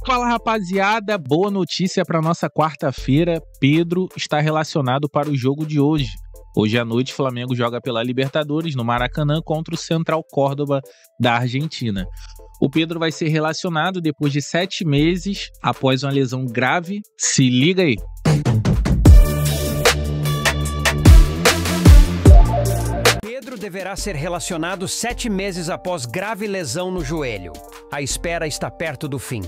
Fala, rapaziada, boa notícia para nossa quarta-feira. Pedro está relacionado para o jogo de hoje. Hoje à noite, o Flamengo joga pela Libertadores no Maracanã contra o Central Córdoba da Argentina. O Pedro vai ser relacionado depois de 7 meses após uma lesão grave. Se liga aí. Pedro deverá ser relacionado 7 meses após grave lesão no joelho. A espera está perto do fim.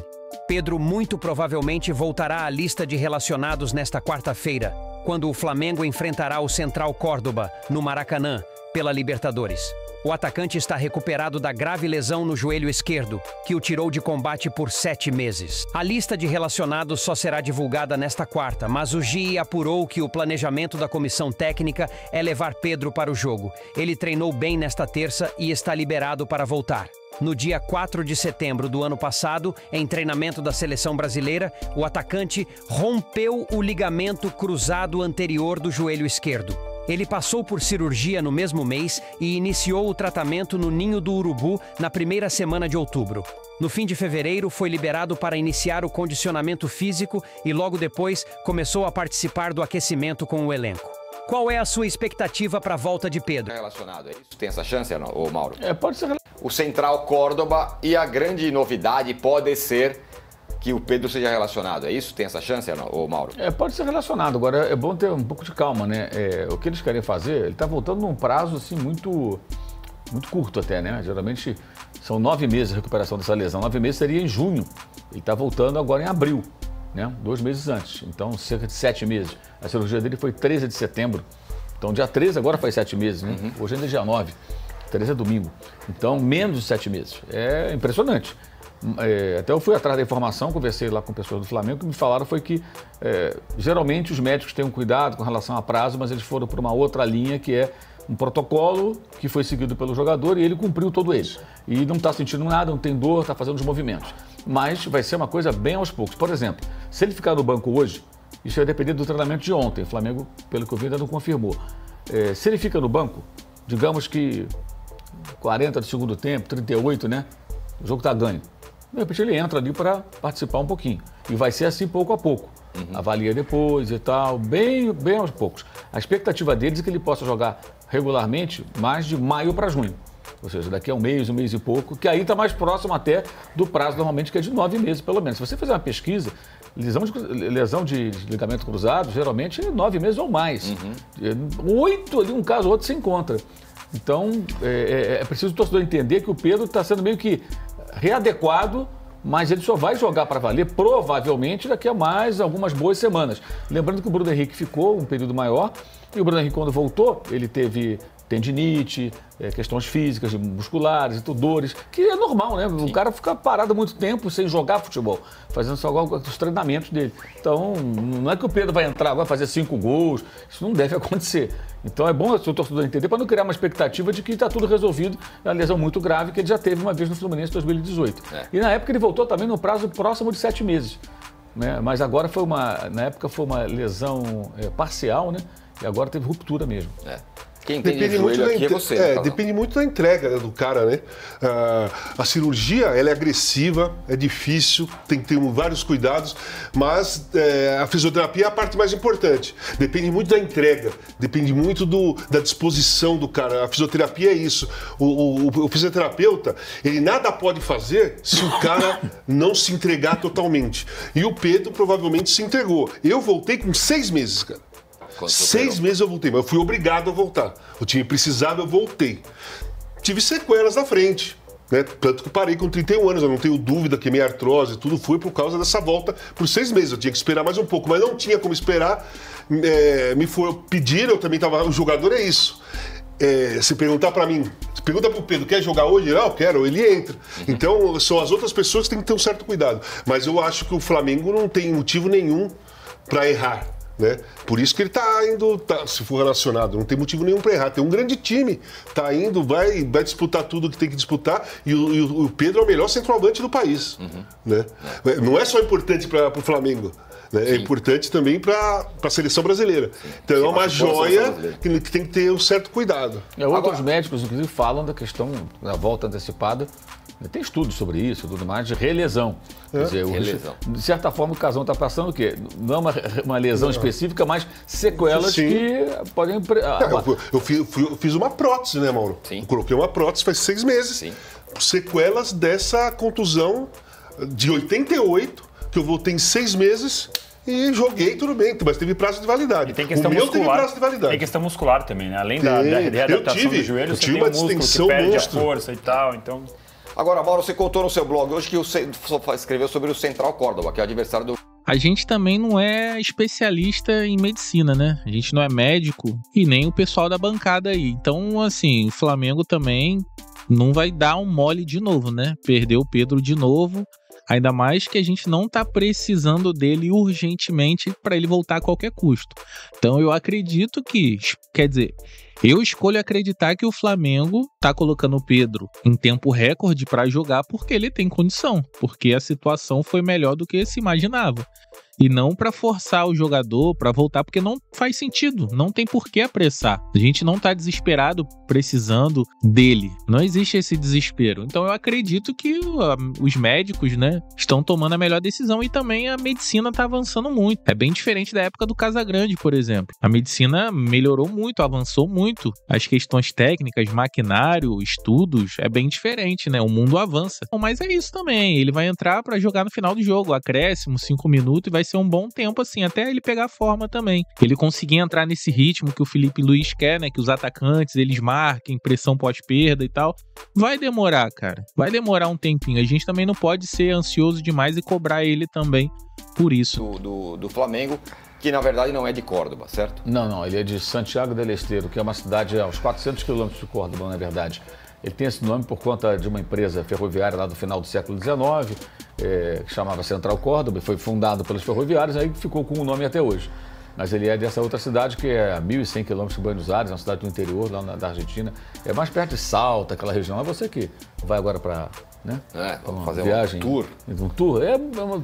Pedro muito provavelmente voltará à lista de relacionados nesta quarta-feira, quando o Flamengo enfrentará o Central Córdoba, no Maracanã, pela Libertadores. O atacante está recuperado da grave lesão no joelho esquerdo, que o tirou de combate por 7 meses. A lista de relacionados só será divulgada nesta quarta, mas o GI apurou que o planejamento da comissão técnica é levar Pedro para o jogo. Ele treinou bem nesta terça e está liberado para voltar. No dia 4 de setembro do ano passado, em treinamento da seleção brasileira, o atacante rompeu o ligamento cruzado anterior do joelho esquerdo. Ele passou por cirurgia no mesmo mês e iniciou o tratamento no Ninho do Urubu na primeira semana de outubro. No fim de fevereiro, foi liberado para iniciar o condicionamento físico e logo depois começou a participar do aquecimento com o elenco. Qual é a sua expectativa para a volta de Pedro? Relacionado, é isso? Tem essa chance, ô Mauro? Pode ser. O Central Córdoba, e a grande novidade pode ser que o Pedro seja relacionado, é isso? Tem essa chance, ô Mauro? Pode ser relacionado. Agora é bom ter um pouco de calma, né? O que eles querem fazer, ele está voltando num prazo assim muito curto até, né? Geralmente são 9 meses de recuperação dessa lesão. 9 meses seria em junho. Ele está voltando agora em abril, né? 2 meses antes. Então, cerca de 7 meses. A cirurgia dele foi 13 de setembro. Então, dia 13 agora faz 7 meses, né? Hoje ainda é dia 9. 13 é domingo. Então, menos de 7 meses. É impressionante. Até eu fui atrás da informação, conversei lá com pessoas do Flamengo, que me falaram foi que geralmente os médicos têm um cuidado com relação a prazo, mas eles foram por uma outra linha que é um protocolo que foi seguido pelo jogador e ele cumpriu todo ele. E não está sentindo nada, não tem dor, está fazendo os movimentos. Mas vai ser uma coisa bem aos poucos. Por exemplo, se ele ficar no banco hoje, isso vai depender do treinamento de ontem. O Flamengo, pelo que eu vi, ainda não confirmou. Se ele fica no banco, digamos que 40 do segundo tempo, 38, né? O jogo está ganho. De repente ele entra ali para participar um pouquinho. E vai ser assim pouco a pouco. Avalia depois e tal, bem aos poucos. A expectativa deles é que ele possa jogar regularmente mais de maio para junho. Ou seja, daqui a um mês e pouco, que aí está mais próximo até do prazo normalmente, que é de 9 meses pelo menos. Se você fizer uma pesquisa, lesão de ligamento cruzado, geralmente é 9 meses ou mais. 8 ali, um caso ou outro, se encontra. Então, é preciso o torcedor entender que o Pedro está sendo meio que readequado, mas ele só vai jogar para valer, provavelmente, daqui a mais algumas boas semanas. Lembrando que o Bruno Henrique ficou um período maior, e o Bruno Henrique, quando voltou, ele teve tendinite, questões físicas, musculares, dores, que é normal, né? Sim. O cara fica parado muito tempo sem jogar futebol, fazendo só os treinamentos dele. Então, não é que o Pedro vai entrar agora fazer 5 gols, isso não deve acontecer. Então é bom o torcedor entender para não criar uma expectativa de que está tudo resolvido, é uma lesão muito grave que ele já teve uma vez no Fluminense em 2018. E na época ele voltou também no prazo próximo de 7 meses. Né? Mas agora na época foi uma lesão parcial, né? E agora teve ruptura mesmo. Quem entende de joelho aqui é você. Depende muito da entrega do cara, né? A cirurgia, ela é agressiva, é difícil, tem que ter vários cuidados, mas a fisioterapia é a parte mais importante. Depende muito da entrega, depende muito da disposição do cara. A fisioterapia é isso. O fisioterapeuta, ele nada pode fazer se o cara não se entregar totalmente. E o Pedro provavelmente se entregou. Eu voltei com 6 meses, cara. 6 meses eu voltei, mas eu fui obrigado a voltar. O time precisava, eu voltei. Tive sequelas na frente, né? Tanto que parei com 31 anos, eu não tenho dúvida que minha artrose, tudo foi por causa dessa volta por 6 meses. Eu tinha que esperar mais um pouco, mas não tinha como esperar. Me pediram, eu também estava. O jogador é isso. Se perguntar para mim, se pergunta pro Pedro, quer jogar hoje? Não, eu quero, ele entra. Então, são as outras pessoas que têm que ter um certo cuidado. Mas eu acho que o Flamengo não tem motivo nenhum para errar. Né? Por isso que ele está indo, se for relacionado, não tem motivo nenhum para errar. Tem um grande time, está indo, vai disputar tudo que tem que disputar. E o Pedro é o melhor centroavante do país. Né? Não é só importante para o Flamengo, né? É importante também para a seleção brasileira. Sim. Então é uma joia que tem que ter um certo cuidado. Outros médicos, inclusive, falam da questão da volta antecipada Tem estudos sobre isso, tudo mais, de relesão. Quer dizer, de certa forma, o Casão está passando o quê? Não uma lesão específica, mas sequelas que podem... Eu fiz uma prótese, né, Mauro? Sim. Eu coloquei uma prótese faz 6 meses. Sim. Sequelas dessa contusão de 88, que eu voltei em 6 meses... E joguei, tudo bem, mas teve prazo de validade. E tem questão o meu muscular, teve prazo de validade. Tem questão muscular também, né? Além da readaptação do joelho, você tem um músculo que perde a força e tal, então... Agora, Mauro, você contou no seu blog hoje que você escreveu sobre o Central Córdoba, que é o adversário do... A gente também não é especialista em medicina, né? A gente não é médico e nem o pessoal da bancada aí. Então, assim, o Flamengo também não vai dar um mole de novo, né? Perdeu o Pedro de novo. Ainda mais que a gente não tá precisando dele urgentemente para ele voltar a qualquer custo. Então eu acredito que, quer dizer, eu escolho acreditar que o Flamengo tá colocando o Pedro em tempo recorde para jogar porque ele tem condição, porque a situação foi melhor do que se imaginava. E não para forçar o jogador para voltar, porque não faz sentido, não tem por que apressar. A gente não tá desesperado precisando dele, não existe esse desespero. Então eu acredito que os médicos, né, estão tomando a melhor decisão e também a medicina tá avançando muito. É bem diferente da época do Casagrande, por exemplo. A medicina melhorou muito, avançou muito. As questões técnicas, maquinário, estudos, é bem diferente, né? O mundo avança. Mas é isso também, ele vai entrar para jogar no final do jogo, acréscimo, 5 minutos e vai ser um bom tempo, assim, até ele pegar forma também. Ele conseguir entrar nesse ritmo que o Felipe Luiz quer, né? Que os atacantes, eles marquem, pressão pós-perda e tal. Vai demorar, cara. Vai demorar um tempinho. A gente também não pode ser ansioso demais e cobrar ele também por isso. Do Flamengo, que na verdade não é de Córdoba, certo? Não, ele é de Santiago del Estero, que é uma cidade aos 400 quilômetros de Córdoba, na verdade. Ele tem esse nome por conta de uma empresa ferroviária lá do final do século XIX, que chamava Central Córdoba, e foi fundado pelos ferroviários, aí ficou com o nome até hoje. Mas ele é dessa outra cidade que é a 1.100 quilômetros de Buenos Aires, uma cidade do interior, lá da Argentina. É mais perto de Salta, aquela região. É você que vai agora para... Né? Vamos fazer viagem, um tour.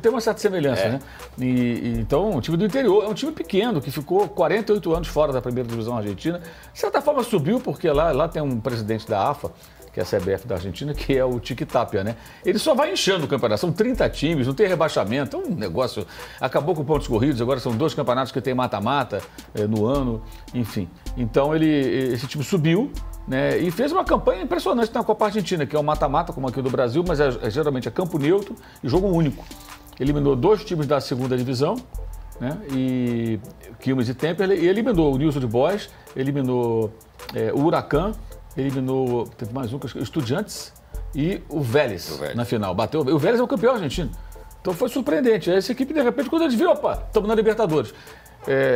Tem uma certa semelhança, né? Então, o time do interior é um time pequeno, que ficou 48 anos fora da primeira divisão argentina. De certa forma subiu, porque lá tem um presidente da AFA, que é a CBF da Argentina, que é o Tique Tapia, né? Ele só vai inchando o campeonato, são 30 times, não tem rebaixamento, é um negócio... Acabou com pontos corridos, agora são 2 campeonatos que tem mata-mata no ano, enfim. Então, esse time subiu, né, e fez uma campanha impressionante na Copa Argentina, que é um mata-mata, como aqui do Brasil, mas geralmente é campo neutro e jogo único. Eliminou 2 times da segunda divisão, né, e Quilmes e Temperley, e eliminou o Newell's Old Boys, eliminou o Huracan, eliminou, teve mais um, Estudiantes e o Vélez na final. Bateu, o Vélez é o campeão argentino. Então foi surpreendente. Essa equipe, de repente, quando eles viram, opa, estamos na Libertadores.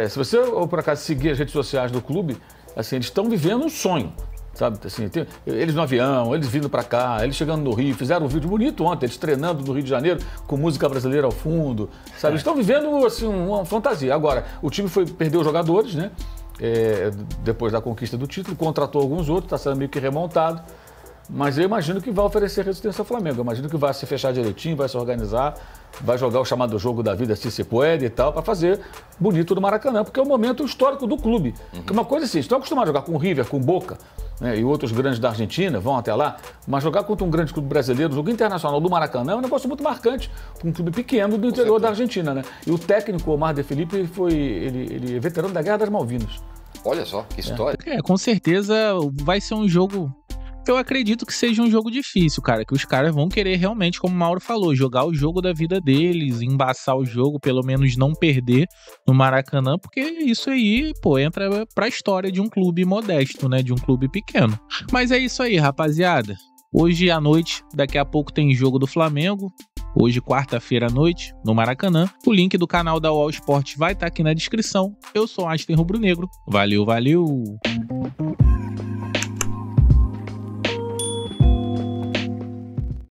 Se você, ou por acaso, seguir as redes sociais do clube, assim, eles estão vivendo um sonho. Sabe, assim, eles no avião, eles vindo para cá, eles chegando no Rio, fizeram um vídeo bonito ontem, eles treinando no Rio de Janeiro, com música brasileira ao fundo, sabe? Eles estão vivendo, assim, uma fantasia. Agora, o time perdeu os jogadores, né? Depois da conquista do título, contratou alguns outros, está sendo meio que remontado, mas eu imagino que vai oferecer resistência ao Flamengo, eu imagino que vai se fechar direitinho, vai se organizar, vai jogar o chamado jogo da vida, se puede e tal, para fazer bonito no Maracanã, porque é o momento histórico do clube. Porque uma coisa assim, estão acostumados a jogar com o River, com o Boca, né, e outros grandes da Argentina, vão até lá, mas jogar contra um grande clube brasileiro, o jogo internacional do Maracanã é um negócio muito marcante, um clube pequeno do interior da Argentina, né? E o técnico Omar de Felipe ele é veterano da Guerra das Malvinas. Olha só, que história. Com certeza vai ser um jogo... Eu acredito que seja um jogo difícil, cara, que os caras vão querer realmente, como o Mauro falou, jogar o jogo da vida deles, embaçar o jogo, pelo menos não perder no Maracanã, porque isso aí, entra pra história de um clube modesto, né, de um clube pequeno. Mas é isso aí, rapaziada. Hoje à noite, daqui a pouco tem jogo do Flamengo. Hoje, quarta-feira à noite, no Maracanã. O link do canal da UOL Esporte vai estar aqui na descrição. Eu sou Einstein Rubro Negro. Valeu, valeu!